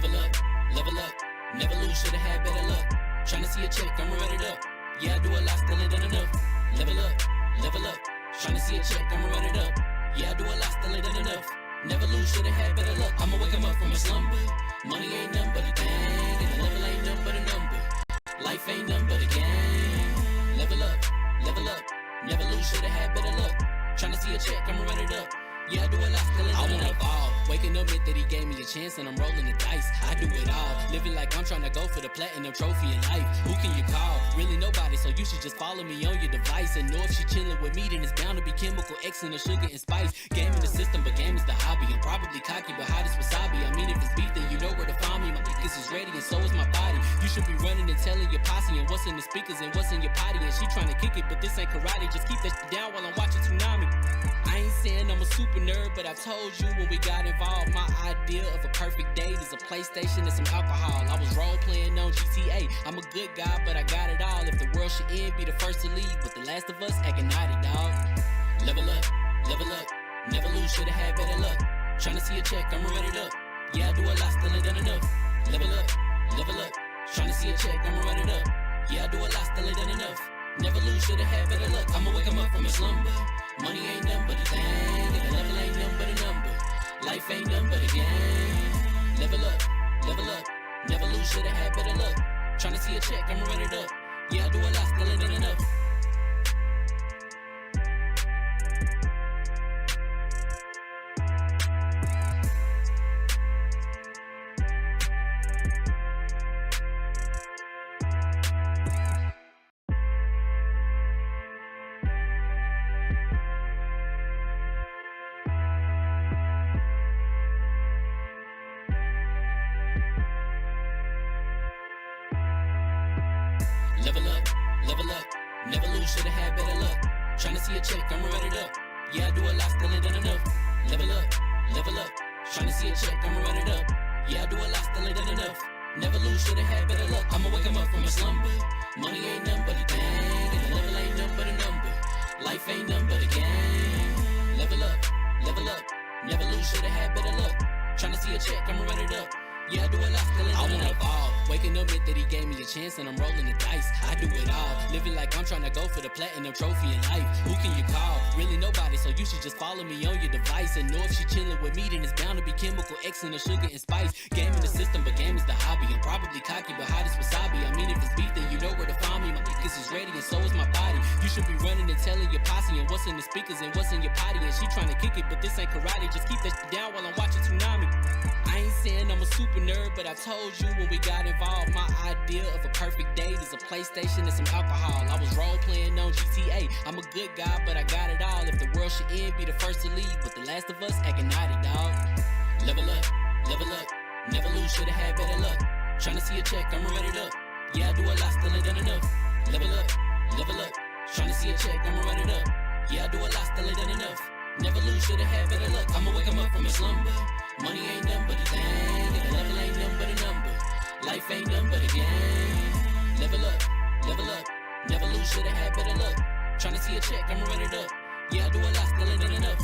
Level up, never lose, should've had better luck. Tryna see a check, I'ma run it up. Yeah, I do a lot, still ain't done enough. Level up, tryna see a check, I'ma run it up. Yeah, I do a lot, still ain't done enough. Never lose, should've had better luck. I'ma wake 'em up from a slumber. Money ain't nothing but a thing, and the level ain't nothing but a number. Life ain't nothing but a game. Level up, never lose, should've had better luck. Tryna see a check, I'ma run it up. Yeah, I do a lot, still ain't done enough. Waking up meant that he gave me a chance and I'm rolling the dice. I do it all, living like I'm trying to go for the platinum trophy in life. Who can you call? Really nobody, so you should just follow me on your device. And know if she chilling with me, then it's bound to be chemical X and the sugar and spice. Game in the system, but game is the hobby. I'm probably cocky, but hot as wasabi. I mean, if it's beef, then you know where to find me. My niggas is ready and so is my body. You should be running and telling your posse and what's in the speakers and what's in your potty. And she trying to kick it, but this ain't karate. Just keep that shit down while I'm watching Tsunami. I ain't saying I'm a super nerd, but I told you when we got involved, my idea of a perfect date is a PlayStation and some alcohol. I was role playing on GTA. I'm a good guy, but I got it all. If the world should end, be the first to leave, but the last of us acting naughty, dog. Level up, never lose, should've had better luck. Tryna see a check, I'ma run it up. Yeah, I do a lot, still ain't done enough. Level up, tryna see a check, I'ma run it up. Yeah, I do a lot, still ain't done enough. Never lose, should've had better luck. I'ma wake 'em up from a slumber. Money ain't nothing but a thing, and the level ain't nothing but a number. Life ain't nothing but a game. Level up, never lose, should've had better luck. Tryna see a check, I'ma run it up. Yeah, I do a lot, still ain't done enough. Level up, never lose, should've had better luck. Tryna see a check, I'ma run it up. Yeah, I do a lot, still ain't done enough. Level up, tryna see a check, I'ma run it up. Yeah, I do a lot, still ain't done enough. Never lose, should've had better luck. I'ma wake 'em up from a slumber. Money ain't nothing but a thing, and the level ain't nothing but a number. Life ain't nothing but a game. Level up, never lose, should've had better luck. Tryna see a check, I'ma run it up. Yeah, I do a lot, still ain't done enough. Waking up meant that he gave me a chance and I'm rolling the dice. I do it all, living like I'm trying to go for the platinum trophy in life. Who can you call? Really nobody, so you should just follow me on your device. And know if she chilling with me, then it's bound to be chemical X and the sugar and spice. Game in the system, but game is the hobby. I'm probably cocky, but hot as wasabi. I mean, if it's beef, then you know where to find me. My niggas is ready and so is my body. You should be running and telling your posse and what's in the speakers and what's in your potty. And she trying to kick it, but this ain't karate. Just keep that shit down while I'm watching Tsunami. I ain't saying I'm a super nerd, but I told you when we got involved, my idea of a perfect date is a PlayStation and some alcohol. I was role playing on GTA. I'm a good guy, but I got it all. If the world should end, be the first to leave, but the last of us acting naughty, dog. Level up, never lose, should've had better luck. Tryna see a check, I'ma run it up. Yeah, I do a lot, still ain't done enough. Level up, tryna see a check, I'ma run it up. Yeah, I do a lot, still ain't done enough. Never lose, should've had better luck. I'ma wake 'em up from a slumber. Money ain't nothing but a thing, and the level ain't nothing but a number. Life ain't nothing but a game. Level up, never lose, should've had better luck. Tryna see a check, I'ma run it up. Yeah, I do a lot, still ain't done enough.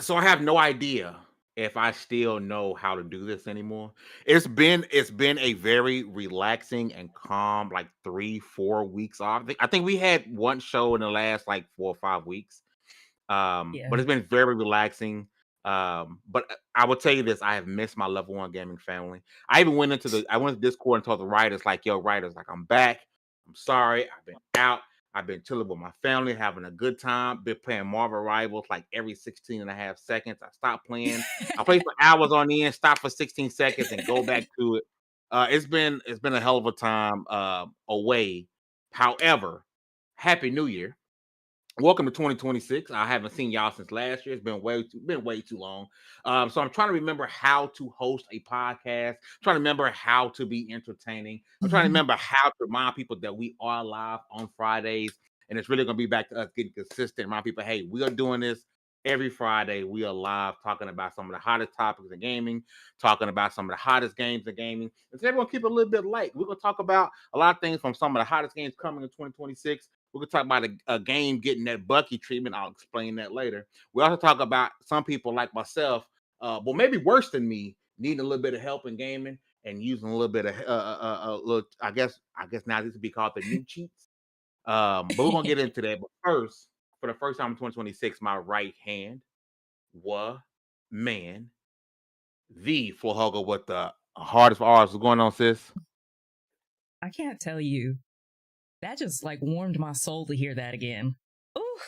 So I have no idea if I still know how to do this anymore. It's been a very relaxing and calm, like 3-4 weeks off. I think we had one show in the last like 4 or 5 weeks. Yeah. But it's been very relaxing. But I will tell you this: I have missed my Lv1 Gaming family. I even went to Discord and told the writers, like, "Yo, writers, like, I'm back. I'm sorry, I've been out. I've been chilling with my family, having a good time. Been playing Marvel Rivals like every 16 and a half seconds. I stopped playing. I played for hours on the end, stop for 16 seconds, and go back to it. It's been a hell of a time away. However, Happy New Year. Welcome to 2026. I haven't seen y'all since last year. It's been way too long. So I'm trying to remember how to host a podcast. I'm trying to remember how to be entertaining. I'm trying to remember how to remind people that we are live on Fridays, and it's really going to be back to us getting consistent. Remind people, hey, we are doing this every Friday we are live talking about some of the hottest topics in gaming, talking about some of the hottest games in gaming. And today we're gonna keep it a little bit light. We're gonna talk about a lot of things from some of the hottest games coming in 2026. We're gonna talk about a game getting that Bucky treatment. I'll explain that later. We also talk about some people like myself, well, maybe worse than me, needing a little bit of help in gaming and using a little bit of little, I guess now this would be called the new cheats. But we're gonna get into that. But first, for the first time in 2026, my right hand man, the floor hugger with the hardest R's. What's going on, sis? I can't tell you. That just like warmed my soul to hear that again. Ooh,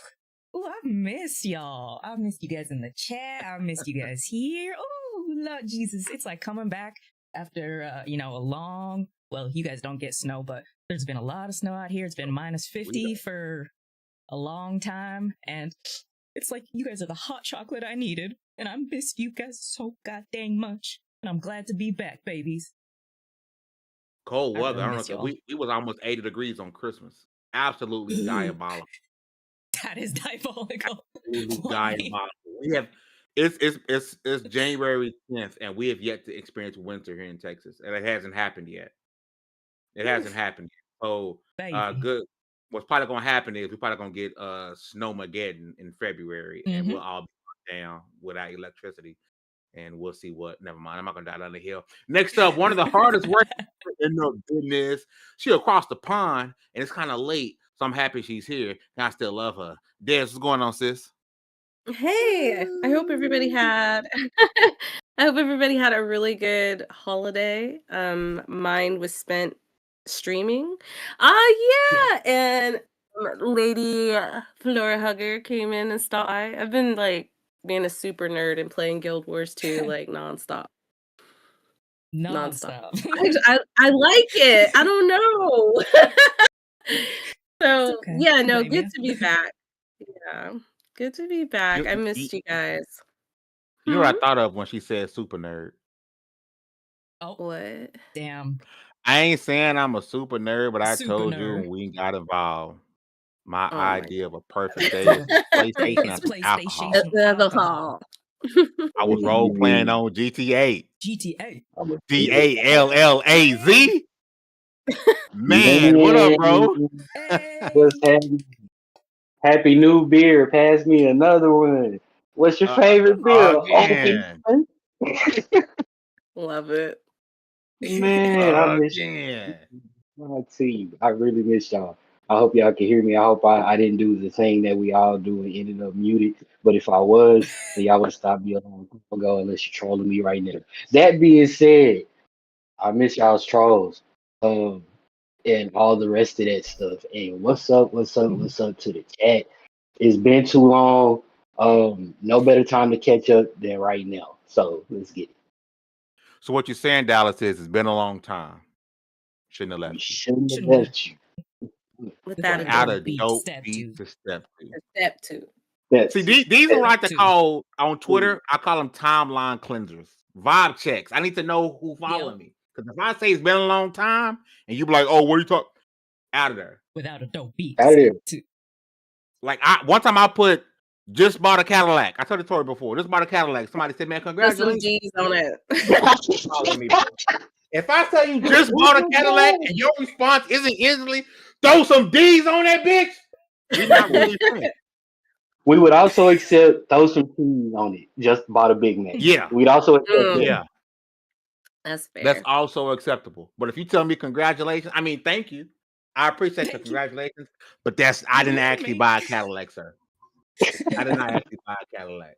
I've missed y'all. I've missed you guys in the chat. I've missed you guys here. Oh, Lord Jesus. It's like coming back after, a long, well, you guys don't get snow, but there's been a lot of snow out here. It's been minus 50 for a long time. And it's like you guys are the hot chocolate I needed. And I missed you guys so goddamn much. And I'm glad to be back, babies. Cold weather. I don't know. We was almost 80 degrees on Christmas. Absolutely diabolical. That is diabolical. Diabolical. We have it's January 10th, and we have yet to experience winter here in Texas, and it hasn't happened yet. It hasn't happened yet. So good. What's probably gonna happen is we're probably gonna get snowmageddon in February, and we'll all be down without electricity. And we'll see what. Never mind. I'm not gonna die down the hill. Next up, one of the hardest workers in the business. She across the pond, and it's kind of late, so I'm happy she's here. And I still love her. Des, what's going on, sis? Hey, I hope everybody had. I hope everybody had a really good holiday. Mine was spent streaming. Yeah, and Lady Flora Hugger came in and stopped by. I've been like being a super nerd and playing Guild Wars 2 like nonstop. I like it. I don't know. So okay. Yeah, no, good to be back. Yeah, good to be back. I missed you guys. You know what I thought of when she said super nerd? Oh, what? Damn. I ain't saying I'm a super nerd, but I told you when we got involved. My idea of a perfect day is PlayStation alcohol. I was role playing on GTA. DALLAZ. Man, what up, bro? What's happening? Happy new beer. Pass me another one. What's your favorite beer? Love it. Man, I miss you. I see. I really miss y'all. I hope y'all can hear me. I hope I didn't do the thing that we all do and ended up muted. But if I was, then y'all would have stopped me a long time ago unless you're trolling me right now. That being said, I miss y'all's trolls. And all the rest of that stuff. And what's up to the chat? It's been too long. No better time to catch up than right now. So let's get it. So what you're saying, Dallas, is it's been a long time. Shouldn't have left you. Shouldn't have left you. Without a dope beat to step to. Step two. See, these are like to call on Twitter. I call them timeline cleansers, vibe checks. I need to know who following me. Because if I say it's been a long time, and you be like, "Oh, what are you talking?" Out of there. Without a dope beat. Out of there. Like one time I put just bought a Cadillac. I told the story before. Just bought a Cadillac. Somebody said, "Man, congratulations." G's on it. If I tell you just bought a Cadillac and your response isn't instantly throw some D's on that bitch, we're not really friends. We would also accept throw some T's on it. Just bought a Big Mac. Yeah. We'd also accept yeah. That's fair. That's also acceptable. But if you tell me congratulations, I mean, thank you. I appreciate the congratulations. But I didn't actually buy a Cadillac, sir. I did not actually buy a Cadillac.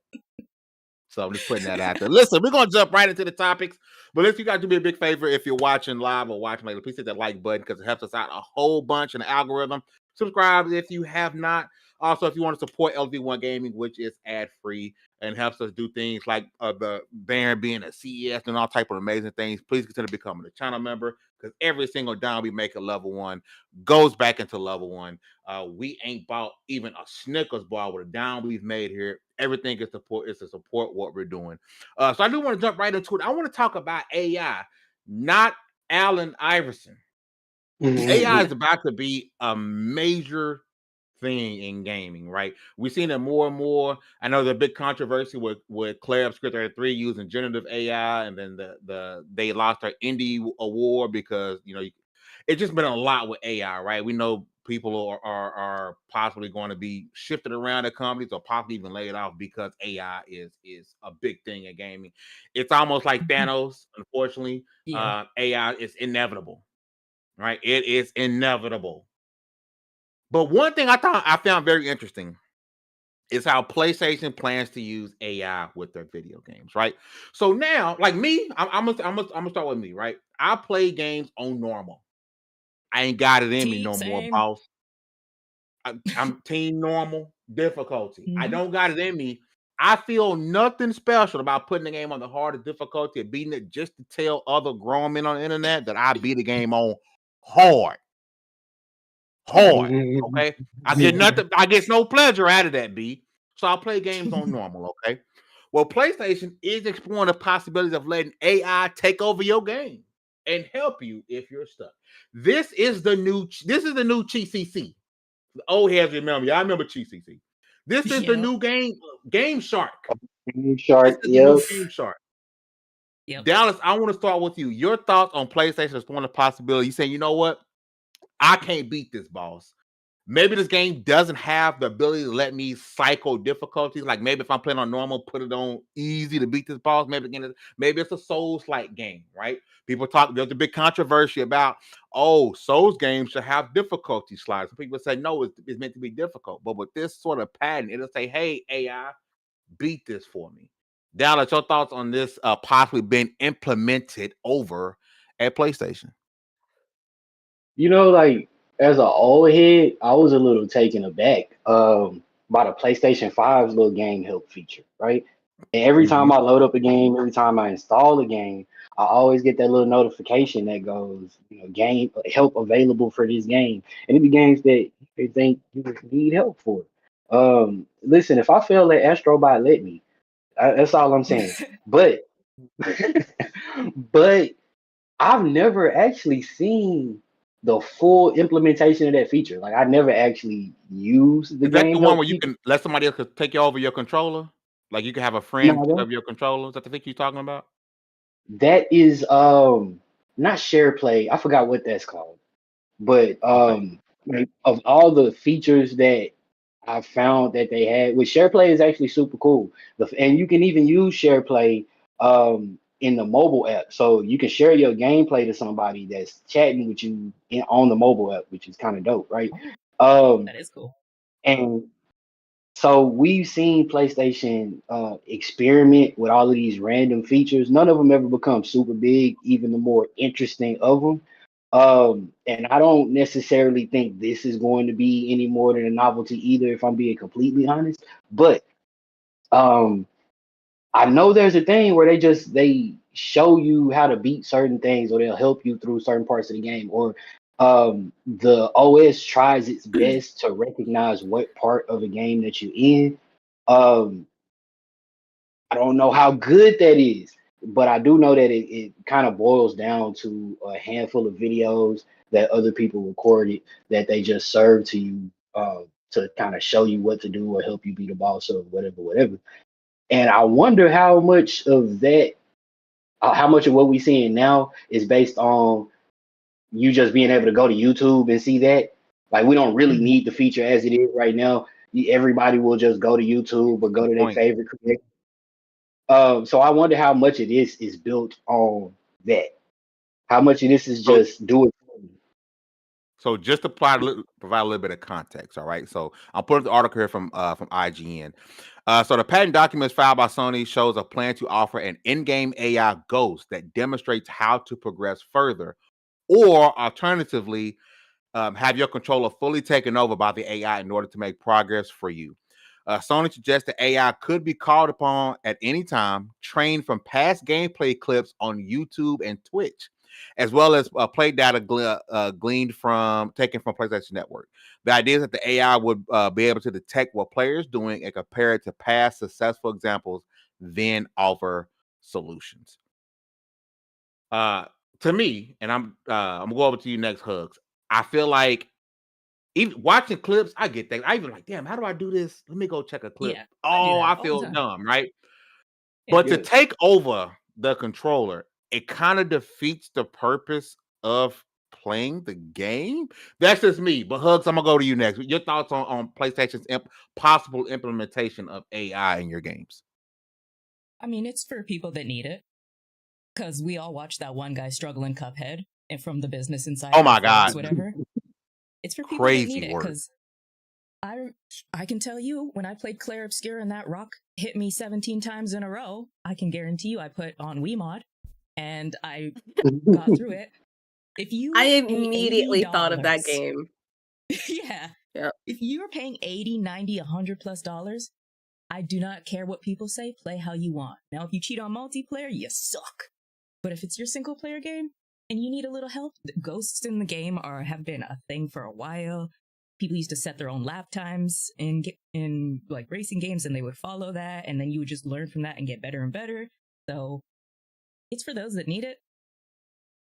So I'm just putting that out there. Listen, we're going to jump right into the topics. But if you guys do me a big favor, if you're watching live or watching later, please hit that like button because it helps us out a whole bunch in the algorithm. Subscribe if you have not. Also, if you want to support Lv1 Gaming, which is ad-free and helps us do things like the Baron being a CES and all type of amazing things, please consider becoming a channel member because every single dime we make at Level 1 goes back into Level 1. We ain't bought even a Snickers bar with a dime we've made here. Everything is to support what we're doing. So I do want to jump right into it. I want to talk about AI, not Allen Iverson. AI is about to be a major thing in gaming, right? We've seen it more and more. I know the big controversy with Claire of Script 33 using generative AI, and then they lost their indie award because it's just been a lot with AI, right? We know people are possibly going to be shifted around at companies or possibly even laid off because AI is a big thing in gaming. It's almost like Thanos, unfortunately. Yeah. AI is inevitable, right? It is inevitable. But one thing I found very interesting is how PlayStation plans to use AI with their video games, right? So now, like me, I'm gonna start with me, right? I play games on normal. I ain't got it in me no more, Same. boss. I'm team normal difficulty. I Mhm. don't got it in me. I feel nothing special about putting the game on the hardest difficulty and beating it just to tell other grown men on the internet that I beat the game on hard. Hard. Okay. I get nothing, I get no pleasure out of that, B. So I play games on normal, okay? Well, PlayStation is exploring the possibilities of letting AI take over your game and help you if you're stuck. This is the new CCC. The old heads remember. Y'all remember CCC. This is the Yep. new Game Shark. This Shark, is the yep. new Game Shark. Yep. Dallas, I want to start with you. Your thoughts on PlayStation exploring the possibility. You saying, you know what? I can't beat this, boss. Maybe this game doesn't have the ability to let me cycle difficulties. Like maybe if I'm playing on normal, put it on easy to beat this boss. Maybe it's a Souls-like game, right? People talk. There's a big controversy about Souls games should have difficulty slides. Some people say no, it's meant to be difficult. But with this sort of pattern, it'll say, "Hey AI, beat this for me." Dallas, your thoughts on this possibly being implemented over at PlayStation? Like as an old head, I was a little taken aback by the PlayStation 5's little game help feature, right? And every Mm-hmm. time I load up a game, every time I install a game, I always get that little notification that goes, game help available for this game. And it be games that they think you need help for. Listen, if I fail at Astrobot, let me. That's all I'm saying. But but I've never actually seen the full implementation of that feature. Like I never actually used the Is that the game one help where you feature. can let somebody else take you over your controller? Like you can have a friend take No, over your controller? Is that the thing you're talking about? that is not share play. I forgot what that's called. But Okay. like of all the features that I found that they had, with SharePlay is actually super cool. And you can even use SharePlay in the mobile app, so you can share your gameplay to somebody that's chatting with you on the mobile app, which is kind of dope, right? That is cool. And so we've seen PlayStation experiment with all of these random features. None of them ever become super big, even the more interesting of them. And I don't necessarily think this is going to be any more than a novelty either, if I'm being completely honest. But um, I know there's a thing where they show you how to beat certain things, or they'll help you through certain parts of the game, or the OS tries its best to recognize what part of a game that you're in. Um, I don't know how good that is, but I do know that it kind of boils down to a handful of videos that other people recorded that they just serve to you to kind of show you what to do or help you beat a boss or whatever. And I wonder how much of that, how much of what we're seeing now is based on you just being able to go to YouTube and see that. Like we don't really Mhm. need the feature as it is right now. Everybody will just go to YouTube or go Good to their point. favorite creator. So I wonder how much of this is built on that. How much of this is So just do it for me. so just to provide a little bit of context, all right. So I'll put the article here from IGN. So the patent documents filed by Sony shows a plan to offer an in-game AI ghost that demonstrates how to progress further, or alternatively, have your controller fully taken over by the AI in order to make progress for you. Sony suggests that AI could be called upon at any time, trained from past gameplay clips on YouTube and Twitch, as well as play data taken from PlayStation Network. The idea is that the AI would be able to detect what players doing and compare it to past successful examples, then offer solutions. To me, and I'm gonna go over to you next, Hugs. I feel like even watching clips, I get that. I even like, damn, how do I do this? Let me go check a clip. Yeah, I do Oh, that I all the feel time. dumb, right? Yeah. But to Yeah. take over the controller, it kind of defeats the purpose of playing the game. That's just me. But Hugs, I'm gonna go to you next. Your thoughts on PlayStation's possible implementation of AI in your games? I mean, it's for people that need it. Because we all watched that one guy struggle in Cuphead and from the Business Insider. Oh my Forbes, God. whatever. It's for people that need Crazy it. work. Because I can tell you, when I played Clair Obscur and that rock hit me 17 times in a row, I can guarantee you I put on Wiimod and I got through it. If you I pay immediately thought of that $80, game. yeah. Yep. If you're paying $80, $90, $100+, I do not care what people say. Play how you want. Now, if you cheat on multiplayer, you suck. But if it's your single player game and you need a little help, the ghosts in the game have been a thing for a while. People used to set their own lap times in like racing games, and they would follow that, and then you would just learn from that and get better and better. So it's for those that need it.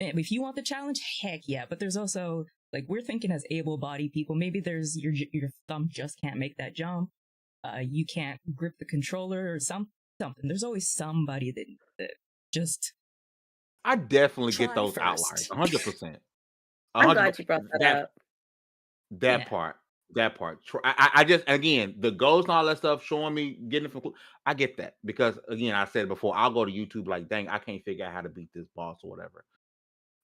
And if you want the challenge, heck yeah. But there's also, like, we're thinking as able-bodied people, maybe there's your thumb just can't make that jump. You can't grip the controller or something. There's always somebody that just. I definitely Try get those first. outliers, 100%. I'm glad you brought that up. That Yeah. part. I just, again, the goals and all that stuff showing me getting it from. I get that because, again, I said before, I'll go to YouTube like, dang, I can't figure out how to beat this boss or whatever.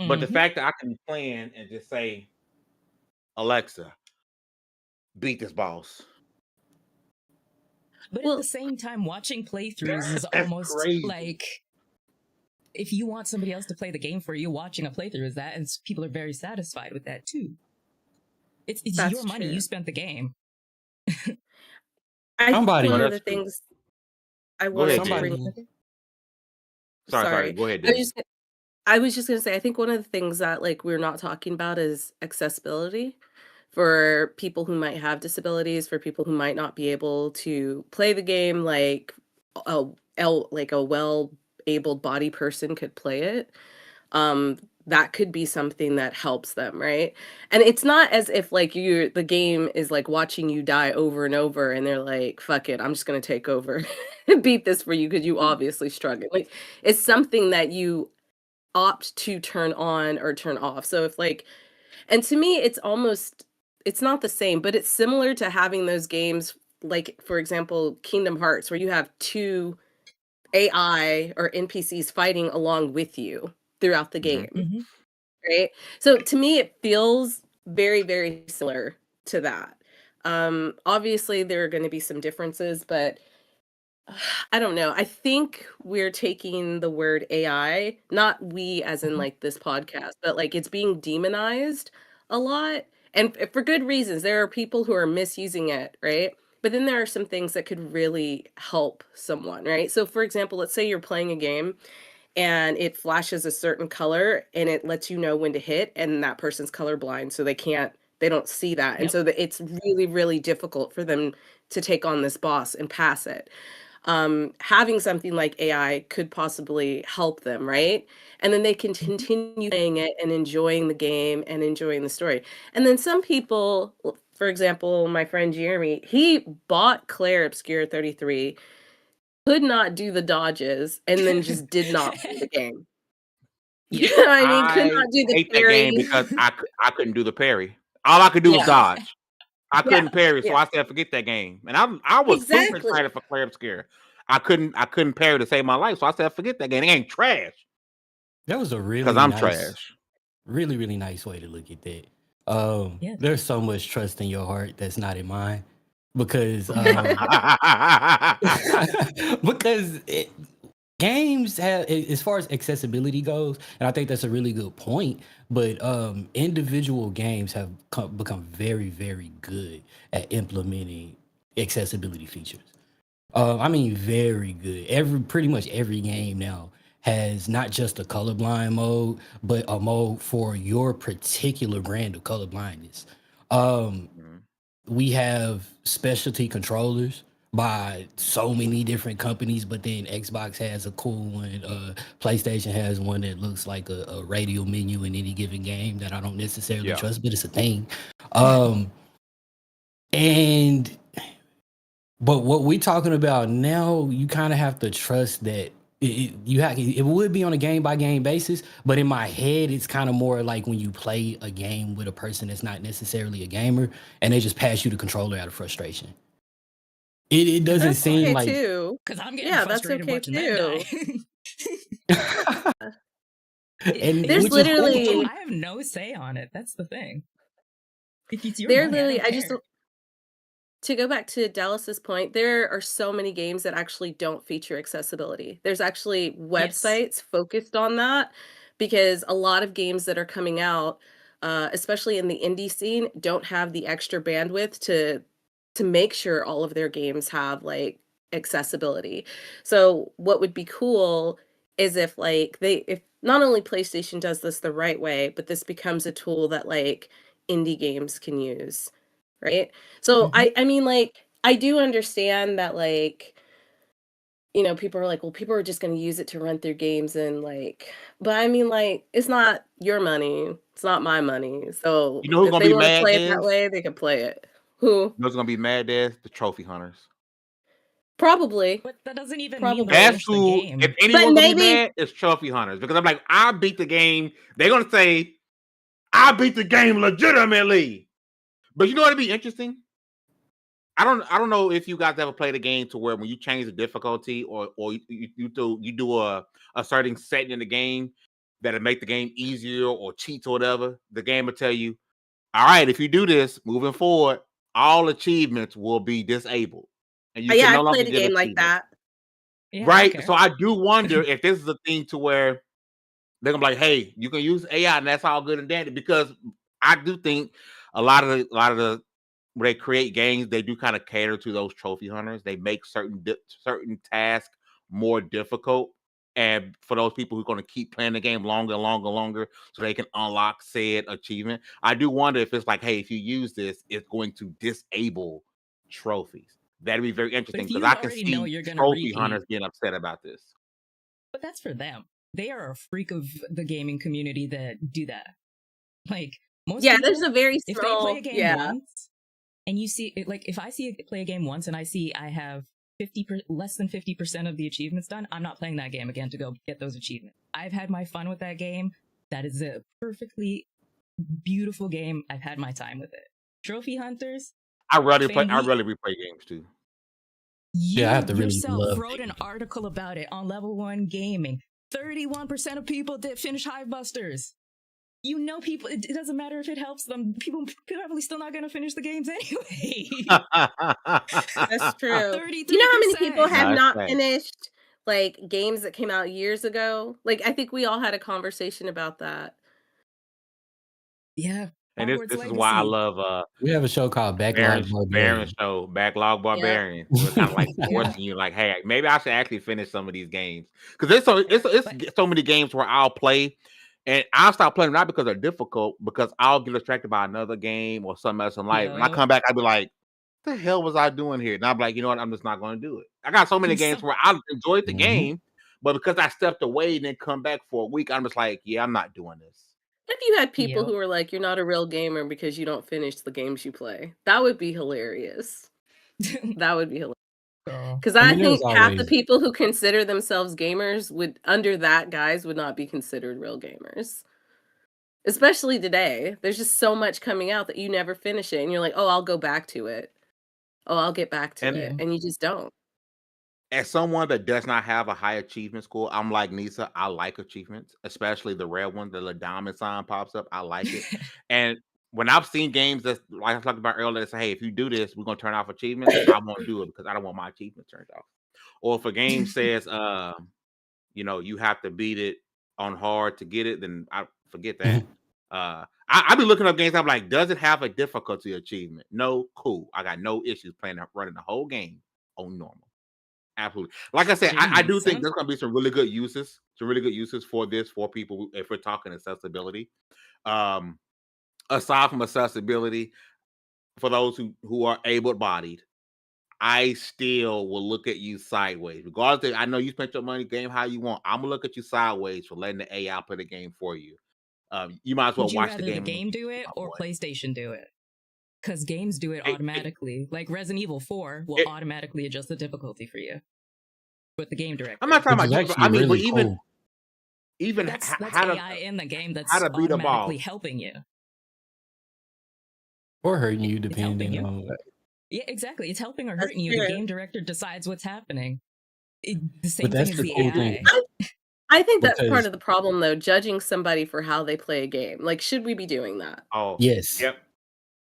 But the Mhm. fact that I can be playing and just say, Alexa, beat this boss. But Well- at the same time, watching playthroughs is That's almost crazy. like, if you want somebody else to play the game for you, watching a playthrough is that, and people are very satisfied with that too. It's That's your money. true. You spent the game. I think Somebody- one Oh, of the that's true. things I Go wanted ahead, to Jen. bring. Sorry. Go ahead, I was Jen. just I was just gonna say, I think one of the things that like we're not talking about is accessibility for people who might have disabilities, for people who might not be able to play the game like a well-abled body person could play it. That could be something that helps them, right? And it's not as if like the game is like watching you die over and over and they're like, fuck it, I'm just gonna take over and beat this for you because you obviously struggle. Like it's something that you opt to turn on or turn off. So if like, and to me it's not the same, but it's similar to having those games like, for example, Kingdom Hearts, where you have two AI or NPCs fighting along with you throughout the game, Mhm. right? So to me it feels very, very similar to that. Obviously there are going to be some differences, but I don't know. I think we're taking the word AI, not we as in Mhm. like this podcast, but like it's being demonized a lot. And for good reasons. There are people who are misusing it, right? But then there are some things that could really help someone, right? So for example, let's say you're playing a game and it flashes a certain color and it lets you know when to hit, and that person's colorblind, so they don't see that. And Yep. so it's really, really difficult for them to take on this boss and pass it. Having something like AI could possibly help them, right? And then they can continue playing it and enjoying the game and enjoying the story. And then some people, for example, my friend Jeremy, he bought Clair Obscur 33, could not do the dodges, and then just did not play the game. You know what I mean? Could not do the hate that game parry. because I couldn't do the parry. All I could do was Yeah. dodge. I couldn't Yeah, parry, so yeah. I said forget that game. And I was super Exactly. excited for Clair Obscur. I couldn't parry to save my life, so I said forget that game. It ain't trash That was a really because I'm nice, trash. really, really nice way to look at that. Yes. There's so much trust in your heart that's not in mine because because games have, as far as accessibility goes, and I think that's a really good point, but individual games have become very, very good at implementing accessibility features. I mean, very good. Pretty much every game now has not just a colorblind mode, but a mode for your particular brand of colorblindness. We have specialty controllers by so many different companies, but then Xbox has a cool one. PlayStation has one that looks like a radio menu in any given game that I don't necessarily Yeah. trust, but it's a thing. But what we're talking about now, you kind of have to trust that it would be on a game by game basis, but in my head, it's kind of more like when you play a game with a person that's not necessarily a gamer and they just pass you the controller out of frustration. It doesn't That's seem okay like too. Because I'm getting Yeah, that's frustrated okay watching them too. die. and There's which is cool literally- too. I have no say on it. That's the thing. If it's your They're money, literally, I don't care. to go back to Dallas's point, there are so many games that actually don't feature accessibility. There's actually websites focused on that because a lot of games that are coming out, especially in the indie scene, don't have the extra bandwidth to make sure all of their games have like accessibility. So what would be cool is if if not only PlayStation does this the right way, but this becomes a tool that like indie games can use. Right. So I mean, like, I do understand that, like, people are like, well, people are just going to use it to run through games and like, but I mean, like, it's not your money. It's not my money. So You know who's if gonna they be want to mad, play it that Des? way, they can play it. Who? You know who's gonna be mad, Des? The trophy hunters. Probably. But that doesn't even Probably. mean they That's finish the who. game. If anyone's gonna be maybe- mad, it's trophy hunters because I'm like, I beat the game. They're gonna say, I beat the game legitimately. But you know what'd be interesting? I don't know if you guys ever played a game to where when you change the difficulty or you do a certain setting in the game that'll make the game easier or cheats or whatever, the game will tell you, all right, if you do this moving forward, all achievements will be disabled. And you Yeah, can no I longer played a get game like achievements. that. Yeah, I Right? don't So care. I do wonder if this is a thing to where they're gonna be like, hey, you can use AI and that's all good and dandy, because I do think a lot of the when they create games, they do kind of cater to those trophy hunters. They make certain tasks more difficult, and for those people who are going to keep playing the game longer and longer and longer, so they can unlock said achievement. I do wonder if it's like, hey, if you use this, it's going to disable trophies. That'd be very interesting if because you I can already know see you're gonna trophy repeat- hunters getting upset about this. But that's for them. They are a freak of the gaming community that do that. Like most Yeah, people, there's a very if they small. play a game Yeah. once and you see it, like if I play a game once and I see I have less than 50% of the achievements done, I'm not playing that game again to go get those achievements. I've had my fun with that game. That is a perfectly beautiful game. I've had my time with it. Trophy hunters. I really Fanny- replay games too. You Yeah, I have to really yourself love wrote an article about it on Lv1 Gaming. 31% of people did finish Hivebusters. You know, people, it doesn't matter if it helps them. People probably still not going to finish the games anyway. That's true. 33%. You know how many people have Nice not thing. finished like games that came out years ago? Like, I think we all had a conversation about that. Yeah. And Hogwarts this is why I Legacy. love We have a show called Backlog Baron Barbarian. Show, Backlog Barbarian. We're kind of like forcing you, like, hey, maybe I should actually finish some of these games because it's so many games where I'll play and I'll stop playing not because they're difficult, because I'll get distracted by another game or something else in life. When I Yep. come back, I'll be like, "What the hell was I doing here?" And I'm like, you know what? I'm just not going to do it. I got so many games where I enjoyed the game, but because I stepped away and then come back for a week, I'm just like, yeah, I'm not doing this. If you had people Yep. who were like, you're not a real gamer because you don't finish the games you play, that would be hilarious. That would be hilarious. Girl. Because I I, mean, there's think half the always- people who consider themselves gamers would, under that guise, would not be considered real gamers. Especially today. There's just so much coming out that you never finish it. And you're like, oh, I'll go back to it. Oh, I'll get back to And- it. And you just don't. As someone that does not have a high achievement score, I'm like Nisa. I like achievements, especially the rare one. The little diamond sign pops up. I like it. And when I've seen games that's like I was talking about earlier, that say, "Hey, if you do this, we're gonna turn off achievements," I won't do it because I don't want my achievements turned off. Or if a game says, you have to beat it on hard to get it, then I forget that. I be looking up games. I'm like, does it have a difficulty achievement? No, cool. I got no issues running the whole game on normal. Absolutely. Like I said, I do think there's gonna be some really good uses for this for people if we're talking accessibility. Aside from accessibility, for those who are able-bodied, I still will look at you sideways. Regardless, I know you spent your money game how you want. I'm gonna look at you sideways for letting the AI play the game for you. You might as well Would you watch rather the game. do it or PlayStation do it? because games do it It- automatically. Like Resident Evil 4 will It- automatically adjust the difficulty for you with the game director. I'm not talking Which about is you, but actually I mean, but really even cool. even That's how to AI in the game that's how to beat a automatically boss. helping you. Or hurting you, It's helping depending you. on. Yeah, exactly. It's helping or That's hurting you. The true. game director decides what's happening. The same But that's thing as the the cool AI. thing. I think that's part Because of the problem, though, judging somebody for how they play a game. Like, should we be doing that? Oh, yes, yep.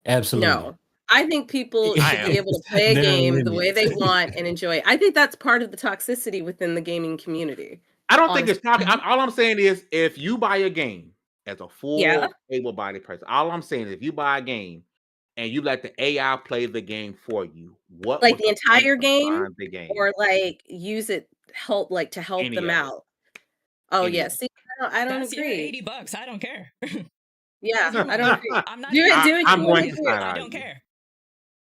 absolutely. No. I think people I should am. be able to play a There are game the way they limits. want and enjoy it. I think that's part of the toxicity within the gaming community. I don't think it's Honestly. talking. All I'm saying is, if you buy a game as a full Yeah. able-bodied person, all I'm saying is, if you buy a game and you let the AI play the game for you, what Like was the the point entire of game, buying the game? or like use it help Any them of it. out. Oh Any yeah. of it. See, I don't That's your agree. $80. I don't care. Yeah, Your I don't money. agree. I'm not Do even it. Do saying what I'm you going want to to it. do. side I eye don't you. care.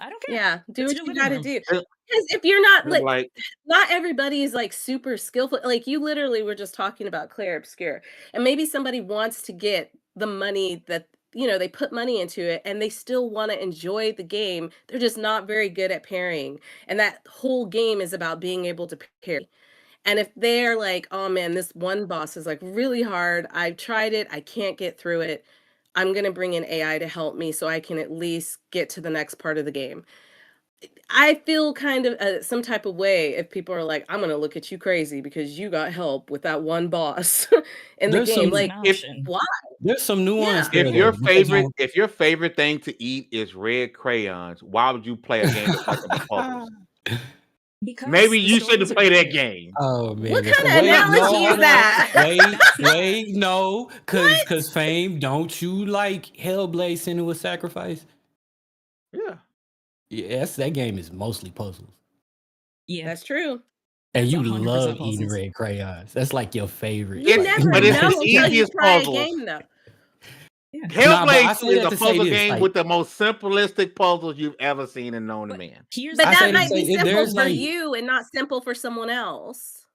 I don't care. Yeah, do It's what your you living got to room. do. It- Because if you're not it's like, like not everybody is like super skillful. Like you literally were just talking about Claire Obscure, and maybe somebody wants to get the money that they put money into it, and they still want to enjoy the game. They're just not very good at pairing, and that whole game is about being able to pair. And if they're like, oh man, this one boss is like really hard. I've tried it. I can't get through it. I'm going to bring in AI to help me so I can at least get to the next part of the game. I feel kind of some type of way if people are like, I'm going to look at you crazy because you got help with that one boss in the There's game. some It's an Like, option. why? there's some nuance Yeah. there though. if your favorite thing to eat is red crayons, why would you play a game that fucks up the puzzles? Because Maybe the you shouldn't stories are play that good. game. Oh man, What if- kind of wait, analogy no, is hold on. that? That's not- Wait, no, cause Fame, don't you like Hellblade: Senua's Sacrifice? Yeah. Yes, that game is mostly puzzles, Yeah. That's true. and It's you 100% love eating puzzles. red crayons. That's like your favorite. You It's- never but it's know the until you easiest try a puzzles. game, though. Yeah. Nah, but I Hellblade say 2 is that a to say puzzle this, game like- with the most simplistic puzzles you've ever seen and known to But man. here's But I the say that to might say, be if simple there's for like- you and not simple for someone else.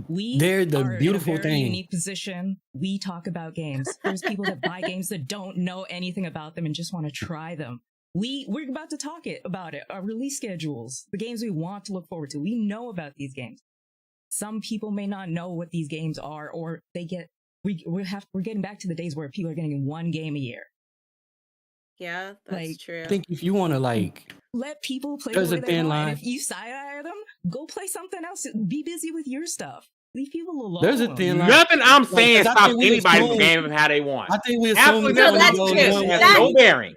We They're the are beautiful in a very thing. unique position. We talk about games. There's people that buy games that don't know anything about them and just want to try them. We're about to talk about it. Our release schedules, the games we want to look forward to. We know about these games. Some people may not know what these games are, or we're getting back to the days where people are getting one game a year. Yeah, that's Like, true. I think if you want to like, Let people play There's the a way they thin want. line. And if you side-eye them, go play something else. Be busy with your stuff. Leave people alone. there's a thin line. Nothing I'm Like, saying 'cause I stops think we anybody from assume- gaming how they want. I think we assume Absolutely that No, when that's it goes true. one has way- no bearing.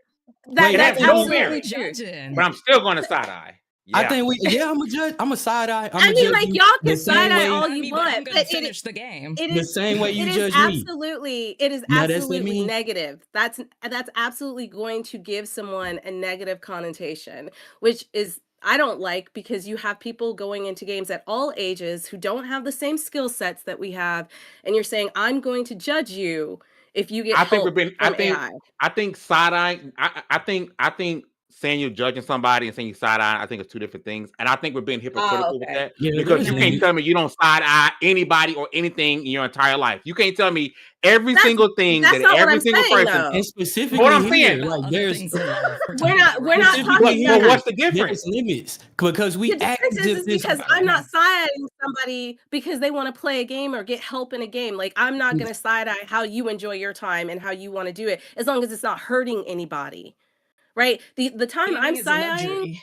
Wait, that's That's no absolutely bearing. true. Judging. But I'm still going to side eye. I Yeah. think I'm a judge. I'm a side eye. I mean, like, y'all can side eye all I you mean, but I'm want, gonna but finish the game. it the is same way you it is judge me. absolutely it is Now, that's what I absolutely mean. negative. That's absolutely going to give someone a negative connotation, which is I don't like, because you have people going into games at all ages who don't have the same skill sets that we have, and you're saying, I'm going to judge you if you get I think help we've been. from AI. I think side eye. I think saying you're judging somebody and saying you side eye. I think it's two different things, and I think we're being hypocritical with okay. that Yeah, because you there's can't limits. tell me you don't side eye anybody or anything in your entire life. You can't tell me every That's- single thing That's that not what every I'm single saying, person. though. And specifically What I'm here, saying, About like other there's things in life. We're not right talking now. about But that. what's the difference? there's limits because we The act difference as if is this. because I'm not side-eyeing somebody because they want to play a game or get help in a game. Like, I'm not going to side-eye how you enjoy your time and how you want to do it, as long as it's not hurting anybody, right? The time Gaming I'm is a side-eyeing, luxury.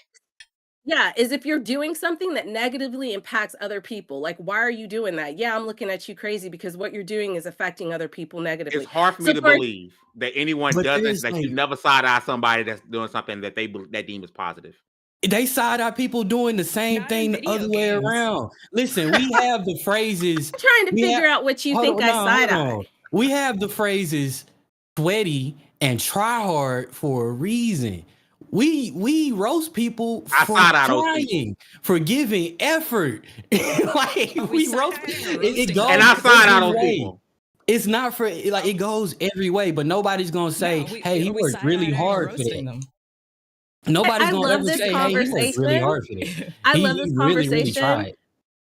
yeah, is if you're doing something that negatively impacts other people. Like, why are you doing that? Yeah, I'm looking at you crazy because what you're doing is affecting other people negatively. It's hard for me So to for- believe that anyone But doesn't. there's, That like- you never side eye somebody that's doing something that that deem is positive. They side eye people doing the same Not thing in the video other way games. around. Listen, we have the phrases. I'm trying to We figure have- out what you Hold think on, I no, hold side-eye. on. We have the phrases sweaty and try hard for a reason. We roast people I for side eye those trying, for giving effort. Like Are we we roast side-eyeing or it roasting goes And I side eye every those way. people. It's not for like it goes every way, but nobody's gonna say, No, "Hey, he are we worked really side-eyeing or hard for roasting that." them? Nobody's I gonna love ever this say, "Hey, he worked really conversation. hard for that." I He love this really conversation. tried.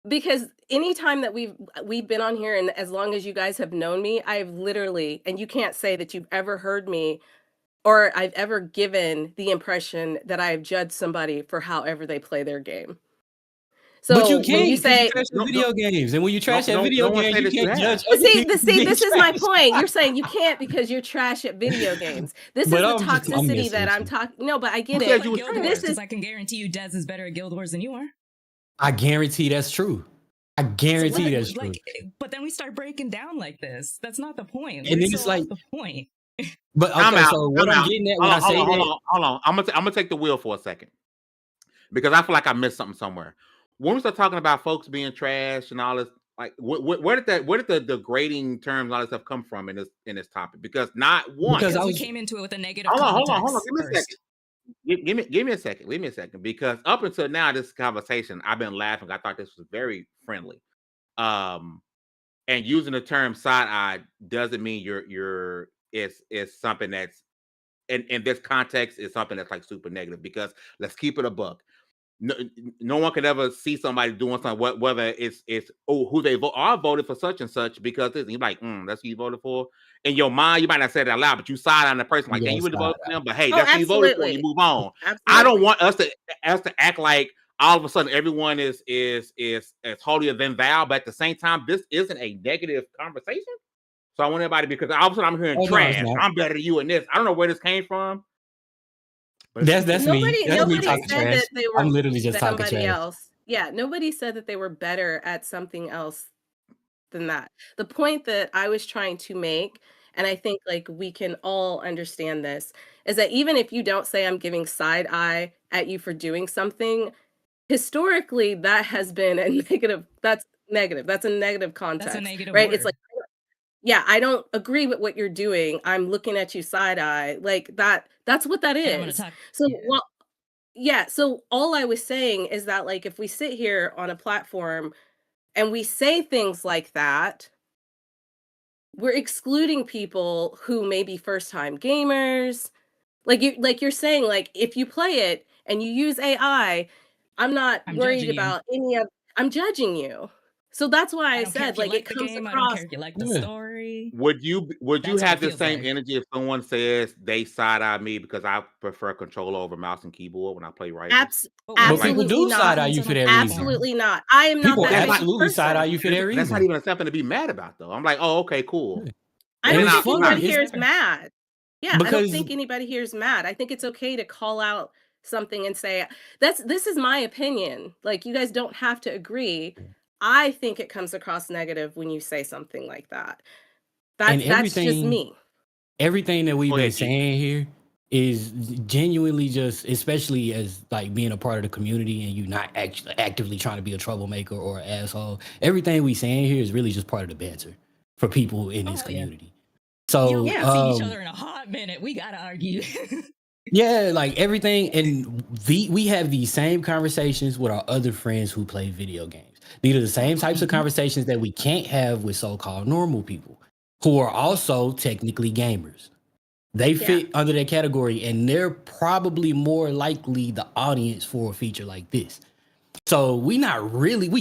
Because anytime that we've been on here, and as long as you guys have known me, I've literally, and you can't say that you've ever heard me or I've ever given the impression that I have judged somebody for however they play their game. But you So when can't you say, trash your video games, and when you trash that no video one game, said you that you can't have. judge. but other see, people see, being this is my trash. point. You're saying you can't because you're trash at video games. This But is the I'm toxicity messing that with I'm you. talking. No, but I get Who said it. you was Guild trash? Wars, This 'cause is I can guarantee you Dez is better at Guild Wars than you are. I guarantee that's true. I So guarantee what? that's true. Like, but then we start breaking down like this. That's not the point. And We're then so it's like, off the point. but I'm okay, out. so what I'm getting at when I say that, Hold on. I'm gonna take the wheel for a second because I feel like I missed something somewhere. When we start talking about folks being trash and all this, like where did the degrading terms and all this stuff come from in this topic? Because not one. because I Because we was came into it with a negative Hold on. context Give me a first. second. Give me a second. Leave me a second. Because up until now, this conversation, I've been laughing. I thought this was very friendly. And using the term side eye doesn't mean it's something that's in this context is something that's like super negative. Because let's keep it a buck. No one could ever see somebody doing something, whether it's who they voted for such and such, because you're like, that's who you voted for. In your mind, you might not say it out loud, but you side on the person, like, Yeah, you really side voted for them, but hey, Oh, that's who you voted for, and you absolutely. move on. Absolutely. I don't want us to act like all of a sudden everyone is holier than thou, but at the same time, this isn't a negative conversation. So I want everybody, because all of a sudden I'm hearing Oh, no, it's trash. not. I'm better than you in this. I don't know where this came from. But That's me. Nobody That's me nobody talking said trash. that they were I'm literally just that talking somebody trash. else. Yeah, nobody said that they were better at something else than that. The point that I was trying to make, and I think like we can all understand this, is that even if you don't say I'm giving side eye at you for doing something, historically that has been a negative. That's negative. That's a negative context. That's a negative right? word. It's like, yeah, I don't agree with what you're doing. I'm looking at you side eye. Like that's what that And I'm gonna is. talk. So Yeah. well, yeah, so all I was saying is that like if we sit here on a platform and we say things like that, we're excluding people who may be first-time gamers. Like you're saying, like if you play it and you use AI, I'm not I'm worried judging you. about I'm judging you. So that's why I I don't care said if you like like it the comes game. I don't across. care if you like the Yeah. story. Would you That's what have it the feels same like. energy if someone says they side eye me because I prefer controller over mouse and keyboard when I play Rivals? But But where's people the do Absolutely not. side eye you for that reason. Absolutely not. I am not People that type of absolutely side eye person. you for that That's not reason. even something to be mad about, though. I'm like, oh, okay, cool. Yeah. I And don't it's think funny. anybody It's here is better. mad. Yeah, I don't because think anybody here is mad. I think it's okay to call out something and say, this is my opinion. Like you guys don't have to agree. I think it comes across negative when you say something like that. and That's just me. everything that we've Go been ahead, G. saying here is genuinely just, especially as like being a part of the community and you not actually actively trying to be a troublemaker or an asshole. Everything we saying here is really just part of the banter for people in this Oh, yeah. community. So Yo, we haven't seen each um, other in a hot minute. We gotta argue. yeah, like everything, and we have these same conversations with our other friends who play video games. These are the same types of Mhm. conversations that we can't have with so-called normal people who are also technically gamers. They Yeah. fit under that category, and they're probably more likely the audience for a feature like this. So we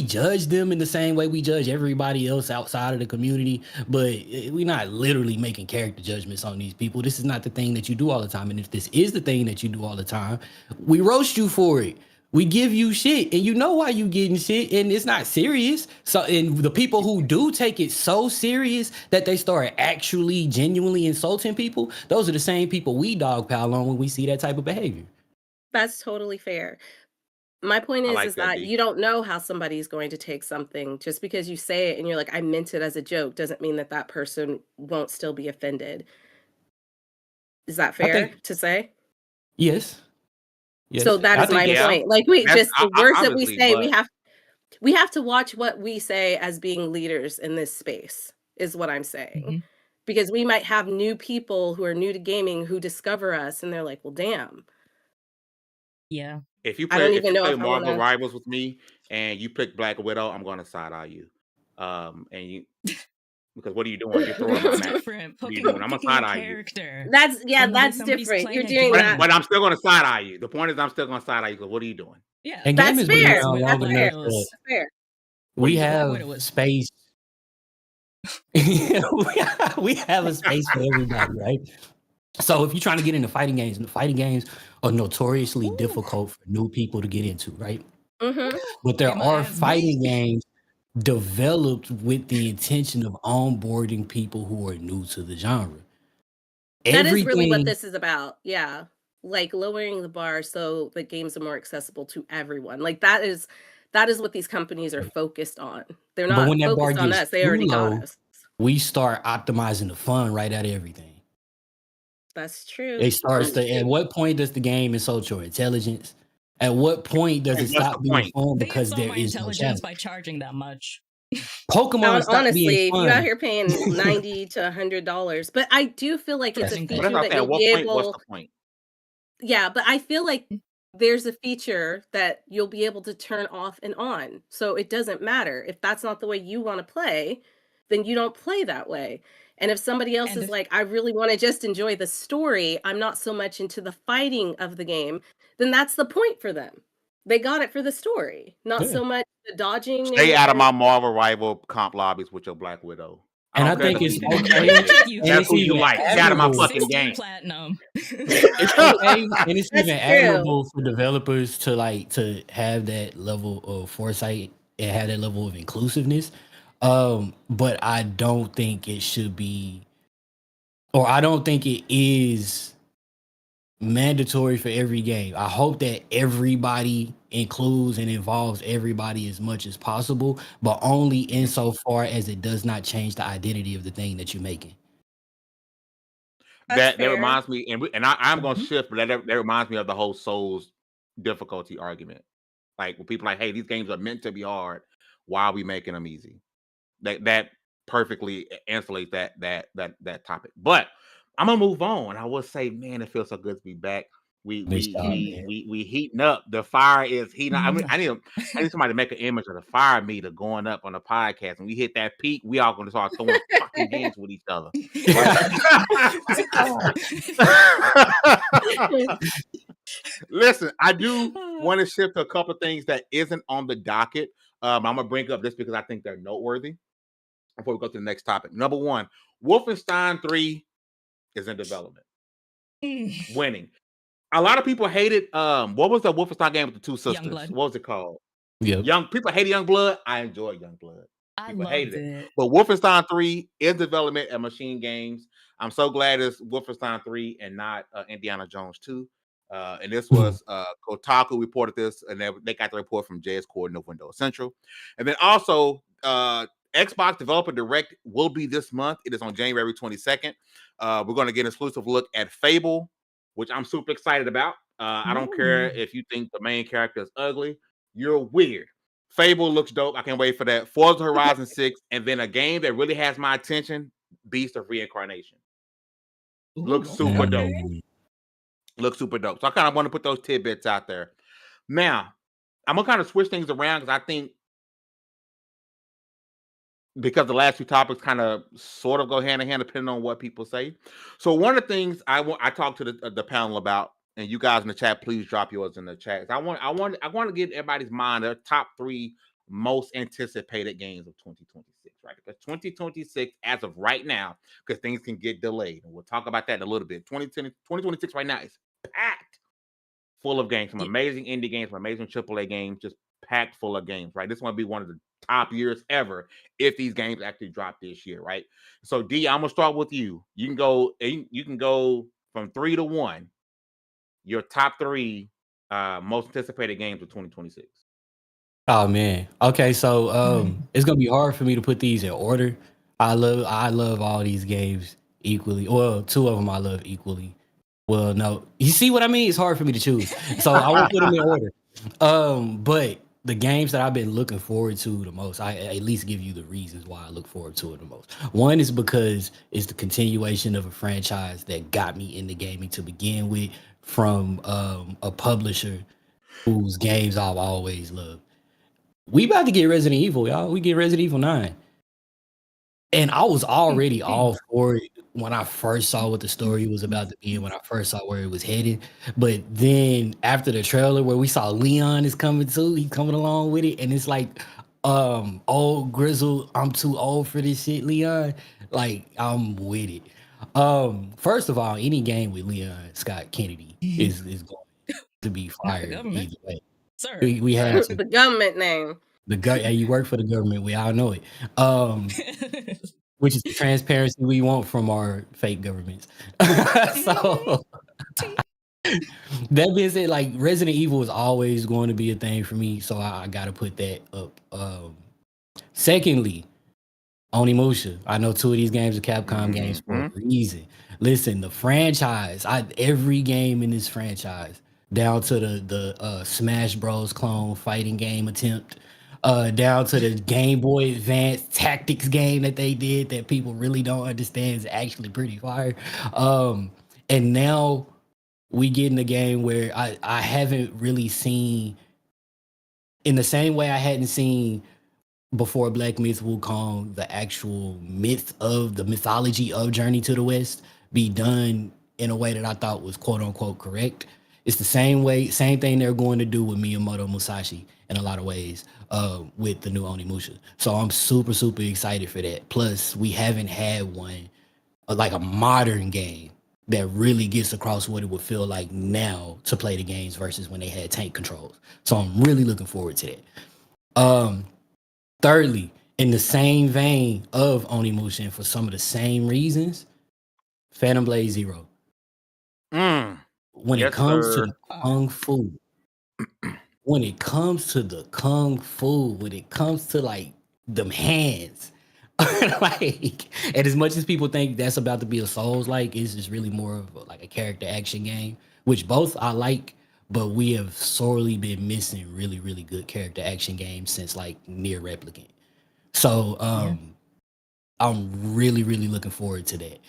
judge them in the same way we judge everybody else outside of the community, but we're not literally making character judgments on these people. This is not the thing that you do all the time. And if this is the thing that you do all the time, we roast you for it. We give you shit, and you know why you getting shit, and it's not serious. So, and the people who do take it so serious that they start actually genuinely insulting people, those are the same people we dogpile on when we see that type of behavior. That's totally fair. My point I like is that, that D. you don't know how somebody's going to take something. Just because you say it and you're like, I meant it as a joke, doesn't mean that that person won't still be offended. Is that I fair think to say? yes. Yes, So that I is think my that's Yeah. point. Like we That's just the words that we obviously, say, but we have to watch what we say as being leaders in this space, is what I'm saying. Mhm. Because we might have new people who are new to gaming who discover us and they're like, well, damn. Yeah. if you I don't play even know if I Marvel wanna Rivals with me and you pick Black Widow, I'm going to side eye you. And you because what are you doing? You're throwing my That's match. different. What are you Picking, doing? I'm gonna picking a side eye you. character. That's Somebody's different. You're playing a doing game. that. But I'm still going to side eye you. The point is, I'm still going to side eye you. Because what are you doing? Yeah. And That's gaming's been fair. around That's long fair. enough that That's fair. What are we you doing? Black have Widow was space. We have a space for everybody, right? So if you're trying to get into fighting games, and the fighting games are notoriously Ooh. difficult for new people to get into, right? Mm-hmm. But there Get my are ass fighting beat. games developed with the intention of onboarding people who are new to the genre. That is really what Everything, this is about. Yeah. Like lowering the bar so the games are more accessible to everyone. Like that is what these companies are focused on. They're but not when that bar focused on gets us. They too already got low, us. we start optimizing the fun right out of everything. That's true. It starts That's to. At true. what point does the game insult your intelligence? At what point does And it what's the stop being point? fun They because insult there my is no intelligence challenge? by charging that much. Pokemon stopped being Honestly, if you out fun. here paying $90 to $100, but I do feel like it's a Pressing But that's feature what I'm that saying. At you'll what be point? What's able. the point? Yeah, but I feel like there's a feature that you'll be able to turn off and on. So it doesn't matter. If that's not the way you want to play, then you don't play that way. And if somebody else And is if like, I really want to just enjoy the story, I'm not so much into the fighting of the game, then that's the point for them. They got it for the story, not Yeah. so much the dodging Stay out of and my Marvel rival comp lobbies with your Black Widow. I And don't I care think the it's features and okay, benefits. you and That's it's who you even like. Stay out of my admirable. fucking 16 game. platinum. It's okay, and it's That's even true. admirable for developers to have that level of foresight and have that level of inclusiveness. But I don't think it should be, or I don't think it is mandatory for every game. I hope that everybody includes and involves everybody as much as possible, but only insofar as it does not change the identity of the thing that you're making. That's That fair. reminds me, I'm gonna Mhm. shift, but that reminds me of the whole Souls difficulty argument. Like when people are like, hey, these games are meant to be hard. Why are we making them easy? That perfectly insulates that topic. But I'm gonna move on. I will say, man, it feels so good to be back. We Miss we y'all, we man. we heating up. The fire is heating up. I mean, I need somebody to make an image of the fire meter going up on the podcast. When we hit that peak, we all gonna start throwing fucking hands with each other. Listen, I do want to shift to a couple of things that isn't on the docket. I'm gonna bring up this because I think they're noteworthy before we go to the next topic. Number one, Wolfenstein 3 is in development, winning. A lot of people hated. What was the Wolfenstein game with the two sisters? Youngblood. What was it called? Yep. Young people hated Youngblood. I enjoyed Youngblood. I People loved hated it. it. But Wolfenstein 3 is development at Machine Games. I'm so glad it's Wolfenstein 3 and not Indiana Jones 2. And this was Kotaku reported this, and they got the report from JS Corden of Windows Central. And then also, Xbox Developer Direct will be this month. It is on January 22nd. We're going to get an exclusive look at Fable, which I'm super excited about. I don't care if you think the main character is ugly. You're weird. Fable looks dope. I can't wait for that. Forza Horizon 6, and then a game that really has my attention, Beast of Reincarnation. Looks super dope. Looks super dope. So I kind of want to put those tidbits out there. Now, I'm gonna kind of switch things around because I think because the last two topics kind of sort of go hand in hand depending on what people say. So one of the things I talked to the panel about, and you guys in the chat, please drop yours in the chat. I want to get everybody's mind their top 3 most anticipated games of 2026, right? Because 2026, as of right now, because things can get delayed, and we'll talk about that in a little bit. 2026 right now is packed full of games, some amazing indie games, some amazing AAA games, just packed full of games, right? This one to be one of the top years ever if these games actually drop this year, right? So D, I'm gonna start with you. You can go from 3 to 1. Your top 3 most anticipated games of 2026. Oh man. Okay, so it's gonna be hard for me to put these in order. I love all these games equally. Well, 2 of them I love equally. Well, no, you see what I mean? It's hard for me to choose, so I won't put them in order. But the games that I've been looking forward to the most, I at least give you the reasons why I look forward to it the most. One is because it's the continuation of a franchise that got me into gaming to begin with, from a publisher whose games I've always loved. We about to get Resident Evil, y'all. We get Resident Evil 9. And I was already all for it when I first saw what the story was about to be and when I first saw where it was headed. But then after the trailer where we saw Leon is coming too, he's coming along with it. And it's like, old grizzle, I'm too old for this shit, Leon. Like, I'm with it. First of all, any game with Leon Scott Kennedy is going to be Not the fired government, either way. sir. We have to. The government name. Yeah, you work for the government. We all know it. Which is the transparency we want from our fake governments. So that being said, like Resident Evil is always going to be a thing for me, so I gotta put that up. Secondly, Onimusha. I know two of these games are Capcom games for a reason. Listen, the franchise, every game in this franchise, down to the Smash Bros. Clone fighting game attempt, down to the Game Boy Advance tactics game that they did that people really don't understand is actually pretty fire. And now we get in a game where I haven't really seen, in the same way I hadn't seen before Black Myth Wukong, the actual myth of the mythology of Journey to the West be done in a way that I thought was quote unquote correct. It's the same thing they're going to do with Miyamoto Musashi in a lot of ways with the new Onimusha. So I'm super, super excited for that. Plus, we haven't had one, like a modern game that really gets across what it would feel like now to play the games versus when they had tank controls. So I'm really looking forward to that. Thirdly, in the same vein of Onimusha and for some of the same reasons, Phantom Blade Zero. When it comes to the Kung Fu, when it comes to like them hands, like, and as much as people think that's about to be a Souls-like, it's just really more of like a character action game, which both I like, but we have sorely been missing really, really good character action games since like Nier Replicant. So I'm really, really looking forward to that.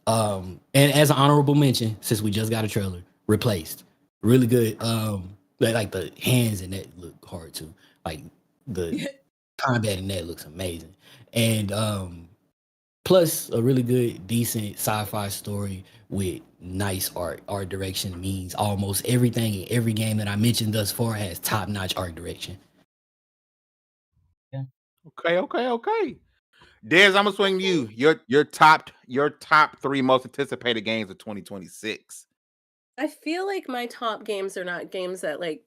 And as an honorable mention, since we just got a trailer, Replaced. Really good. Like the hands in that look hard too. Like the combat in that looks amazing. And plus a really good, decent sci-fi story with nice art. Art direction means almost everything in every game that I mentioned thus far has top-notch art direction. Yeah. Okay. Dez, I'm gonna swing you. Your top 3 most anticipated games of 2026. I feel like my top games are not games that like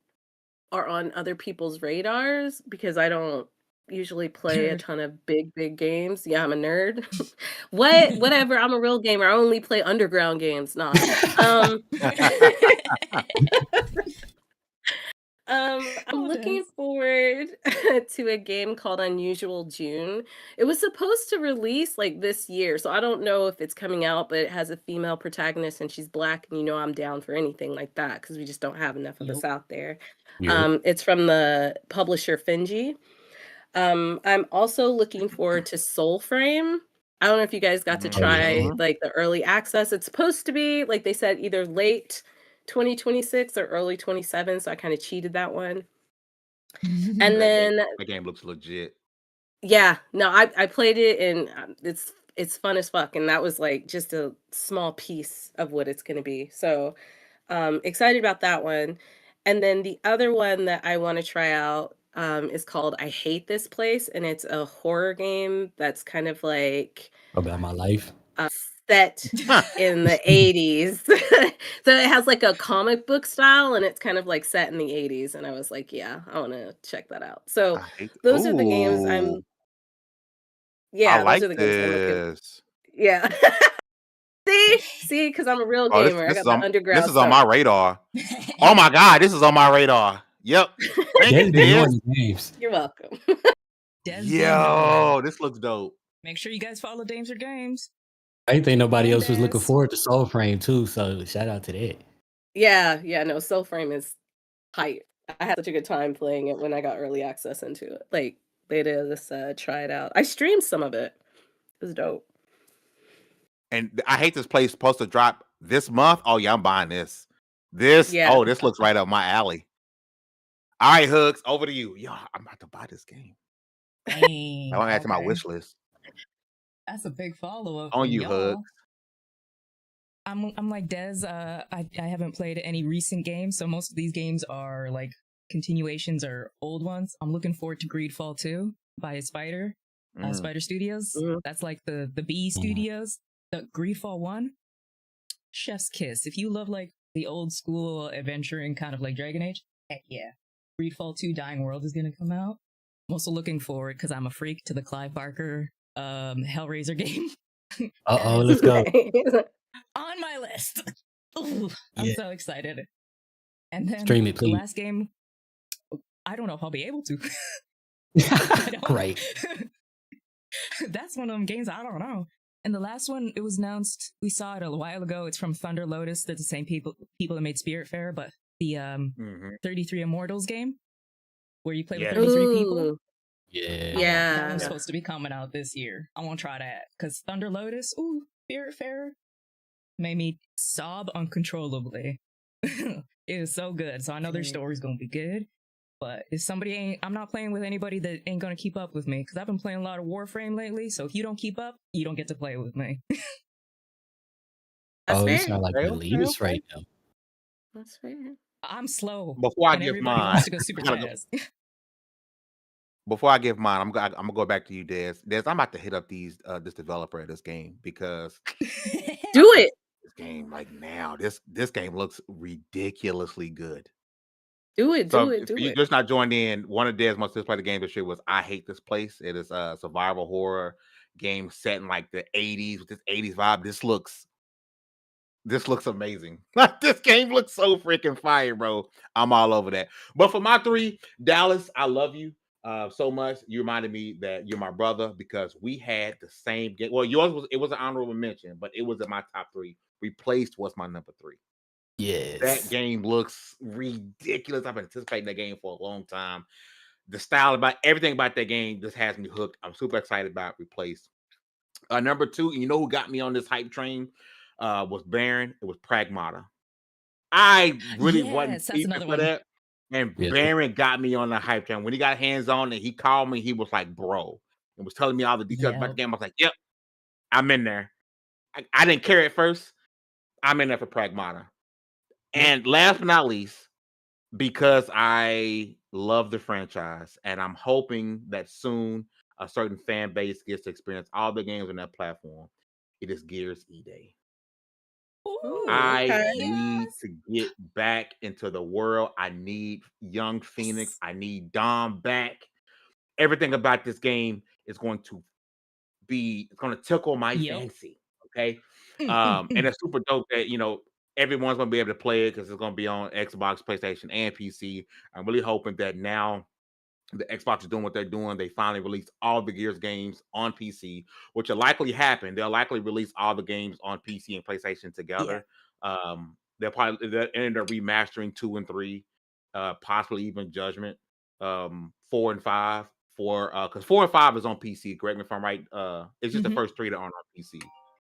are on other people's radars because I don't usually play a ton of big games. Yeah, I'm a nerd. Whatever, I'm a real gamer. I only play underground games. Nah. I'm looking forward to a game called Unusual June. It was supposed to release like this year, so I don't know if it's coming out, but it has a female protagonist and she's Black, and I'm down for anything like that because we just don't have enough of us out there. It's from the publisher Finji. I'm also looking forward to Soul Frame. I don't know if you guys got to try like the early access. It's supposed to be, like they said, either late 2026 or early 27, so I kind of cheated that one. And then the game looks legit. Yeah, no, I played it and it's fun as fuck, and that was like just a small piece of what it's going to be. So excited about that one. And then the other one that I want to try out is called I Hate This Place, and it's a horror game that's kind of like about my life. Set in the 80s. So it has like a comic book style and it's kind of like set in the 80s. And I was like, yeah, I want to check that out. So those are the games I'm like those are the games I'm looking. Yeah. See, because I'm a real gamer. I got the underground. This is on my radar. Oh my God, this is on my radar. Yep. Thank you, games. You're welcome. Yo, this looks dope. Make sure you guys follow Dames or Games. I think nobody else was looking forward to Soul Frame too, so shout out to that. Yeah, no, Soul Frame is hype. I had such a good time playing it when I got early access into it. Like, they did this try it out. I streamed some of it. It was dope. And I Hate This Place supposed to drop this month. Oh yeah, I'm buying this. This looks right up my alley. All right, Hooks, over to you. Yo, I'm about to buy this game. I want to add to my wish list. That's a big follow-up on you, Hooks. I'm like Dez. I haven't played any recent games, so most of these games are like continuations or old ones. I'm looking forward to Greedfall 2 by Spider Studios. That's like the B Studios. the Greedfall 1, chef's kiss. If you love like the old school adventuring kind of like Dragon Age, heck yeah. Greedfall 2 Dying World is gonna come out. I'm also looking forward, because I'm a freak, to the Clive Barker Hellraiser game. Let's go. On my list. Ooh, I'm Yeah. so excited. And then Stream it, the please. last game, I don't know if I'll be able to. Right. That's one of them games I don't know. And the last one, it was announced, we saw it a while ago. It's from Thunder Lotus. They're the same people that made Spiritfarer, but the 33 Immortals game, where you play with 33 people. Ooh, Yeah. yeah. That one's supposed to be coming out this year. I want to try that, because Thunder Lotus, Spiritfarer, made me sob uncontrollably. It was so good. So I know their story's going to be good. But if somebody I'm not playing with anybody that ain't going to keep up with me, because I've been playing a lot of Warframe lately. So if you don't keep up, you don't get to play with me. That's You fair. sound like the leaders right now. That's fair. I'm slow. Before I and give everybody mine, wants to go super I gotta go- fast. before I give mine, I'm gonna go back to you, Des. Des, I'm about to hit up this developer of this game, because Do it. this game, like now, this game looks ridiculously good. Do it. So Do it. if Do you it. just not joined in, one of Des most anticipated games this year was I Hate This Place. It is a survival horror game set in like the 80s with this 80s vibe. This looks amazing. This game looks so freaking fire, bro. I'm all over that. But for my 3, Dallas, I love you so much. You reminded me that you're my brother, because we had the same game. Well, yours was an honorable mention, but it was in my top 3. Replaced was my number 3. Yes. That game looks ridiculous. I've been anticipating that game for a long time. The style, about everything about that game just has me hooked. I'm super excited about Replaced. Number 2, you know who got me on this hype train was Baron. It was Pragmata. I really wasn't Yes, that's feeling another for one. that. And Yes. Baron got me on the hype train. When he got hands on and he called me, he was like, bro, and was telling me all the details about the game. I was like, yep, I'm in there. I didn't care at first. I'm in there for Pragmata. And last but not least, because I love the franchise, and I'm hoping that soon a certain fan base gets to experience all the games on that platform, it is Gears E-Day. Ooh, I Okay. need to get back into the world. I need young Phoenix. I need Dom back. Everything about this game is going to tickle my Yep. fancy. Okay. And it's super dope that everyone's gonna be able to play it, because it's gonna be on Xbox, PlayStation, and PC. I'm really hoping that now the Xbox is doing what they're doing. They finally release all the Gears games on PC, which will likely happen. They'll likely release all the games on PC and PlayStation together. They'll end up remastering 2 and 3, possibly even Judgment, 4 and 5. Because 4 and 5 is on PC. Correct me if I'm right. It's just the first 3 that aren't on PC.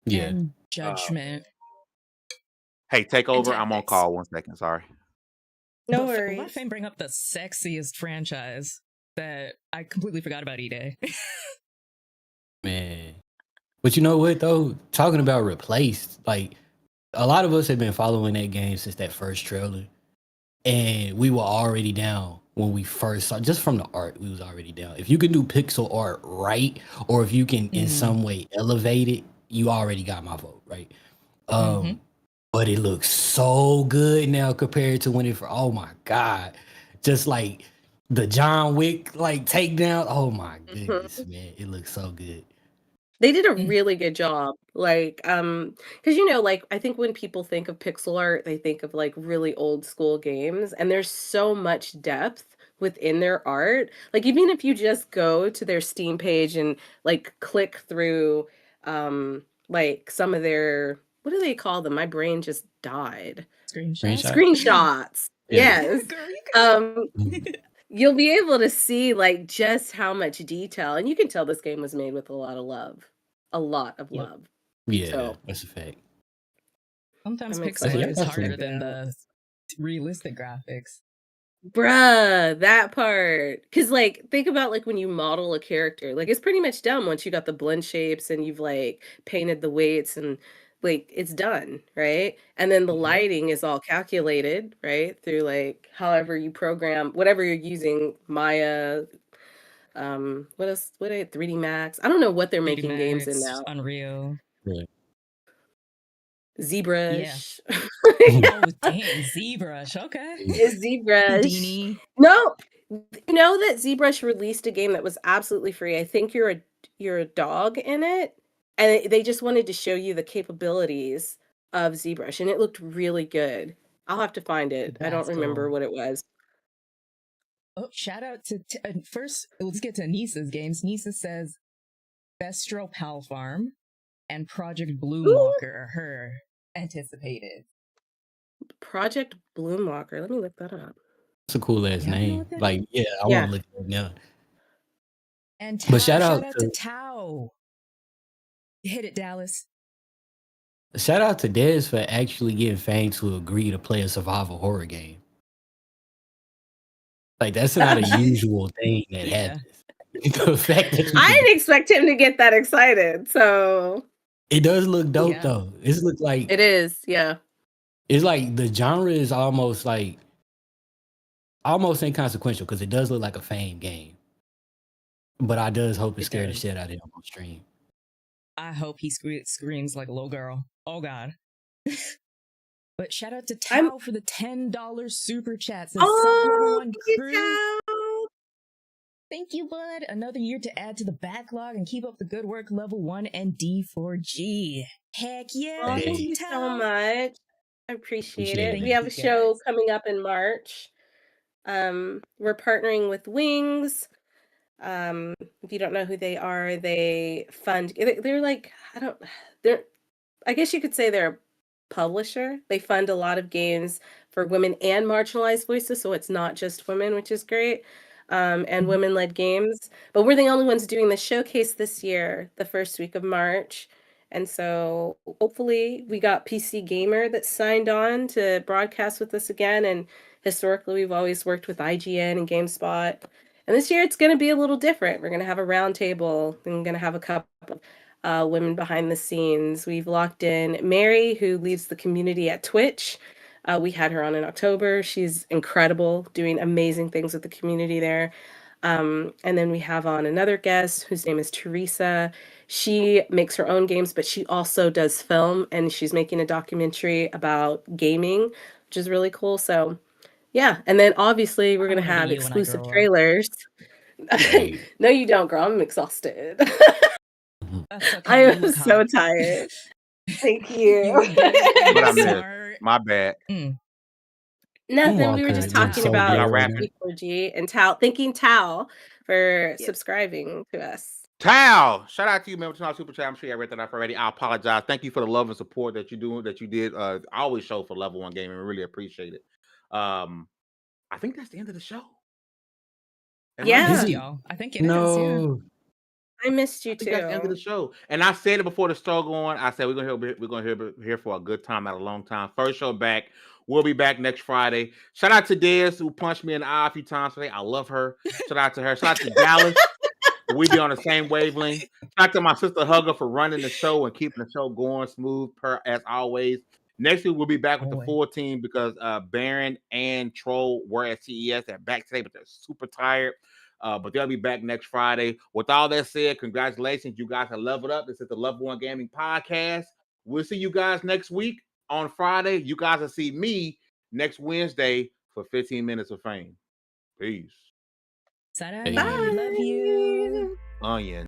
Yeah. And Judgment. Hey, take over. I'm on Tactics. call. 1 second. Sorry. No But worries. let Fame bring up the sexiest franchise that I completely forgot about E-Day. Man. But you know what though? Talking about Replaced, like a lot of us have been following that game since that first trailer. And we were already down when we first saw, just from the art, we was already down. If you can do pixel art right, or if you can in some way elevate it, you already got my vote, right? But it looks so good now compared to when oh my God. Just like the John Wick like takedown. Oh my goodness, man. It looks so good. They did a really good job. Like, because like I think when people think of pixel art, they think of like really old school games, and there's so much depth within their art. Like, even if you just go to their Steam page and like click through like some of their, what do they call them? My brain just died. Screenshots. Yeah. Yes. Girl, you You'll be able to see like just how much detail, and you can tell this game was made with a lot of love. Yeah, So that's a fact. Sometimes I'm pixel excited art is to harder check than it out. the realistic graphics. Bruh, that part. Because, like, think about, like, when you model a character. Like, it's pretty much done once you got the blend shapes and you've, like, painted the weights and, like, it's done, right? And then the lighting is all calculated, right? Through, like, however you program, whatever you're using, Maya, what else? 3D Max? I don't know what they're 3D making games in Max, now. Unreal. Yeah. ZBrush. Oh, damn, ZBrush. Okay. Is ZBrush. Houdini. No, you know that ZBrush released a game that was absolutely free. I think you're a dog in it, and they just wanted to show you the capabilities of ZBrush, and it looked really good. I'll have to find it. I don't That's remember cool. what it was. Oh, shout out to first. Let's get to Nisa's games. Nisa says Bestro Pal Farm and Project Bloomwalker are her anticipated. Project Bloomwalker. Let me look that up. It's a cool ass Y'all know name. what that Like, is? yeah, I Yeah. want to look at it now. And But Tao, shout out to to Tao. Hit it, Dallas. Dez for actually getting Fang to agree to play a survival horror game. Like, that's not a usual thing that Yeah. happens. The fact that I didn't expect him to get that excited, so it does look dope Yeah. though. It look like it is. Yeah. it's like the genre is almost inconsequential because it does look like a Fame game. But I does hope it It scared the does. shit out of him on stream. I hope he screams like a little girl. Oh God. But shout out to Tao for the $10 super chat. Says, Oh, One thank you, crew. Tao. Thank you, bud. Another year to add to the backlog and keep up the good work, level 1 and D4G. Heck yeah. Oh, Hey. thank you so Tao. much. I appreciate Appreciate it. it, We man. have a Thank you, show guys. coming up in March. We're partnering with Wings. If you don't know who they are, they fund. They're like I guess you could say they're a publisher. They fund a lot of games for women and marginalized voices, so it's not just women, which is great. And Mhm. women-led games. But we're the only ones doing the showcase this year, the first week of March. And so hopefully we got PC Gamer that signed on to broadcast with us again. And historically, we've always worked with IGN and GameSpot. And this year it's going to be a little different. We're going to have a round table. I'm going to have a couple of women behind the scenes. We've locked in Mary, who leads the community at Twitch. We had her on in October. She's incredible, doing amazing things with the community there. And then we have on another guest whose name is Teresa. She makes her own games, but she also does film, and she's making a documentary about gaming, which is really cool. So yeah, and then obviously we're I going to wanna be have you when I exclusive grow up. trailers. Hey. No, you don't, girl. I'm exhausted. That's okay. I You am look so hot. Thank You you. look good. And What I you're missed? smart. My bad. Nothing. We were Walker just Tao. talking so about Y'all good right rapping? now. D4G and Tao. Thanking Tao for Yes. subscribing to us. Tao, shout out to you, man. With super chat. I'm sure I read that off already. I apologize. Thank you for the love and support that you did. Always show for level 1 gaming. We really appreciate it. I think that's the end of the show. Am I Yeah. Is Missed it? y'all. I think it is. Yeah. No. I missed you I think that's the end of the too. show. And I said it before the show going. I said we're gonna here for a good time, not a long time. First show back. We'll be back next Friday. Shout out to Dez, who punched me in the eye a few times today. I love her. Shout out to her. Shout out to Dallas. We be on the same wavelength. Shout out to my sister Hugger for running the show and keeping the show going smooth as always. Next week we'll be back with the Always. full team because Baron and Troll were at CES. They're back today, but they're super tired. But they'll be back next Friday. With all that said, congratulations. You guys have leveled up. This is the Lv1 Gaming Podcast. We'll see you guys next week on Friday. You guys will see me next Wednesday for 15 minutes of fame. Peace. Sarang, Hey. we love you. Onion.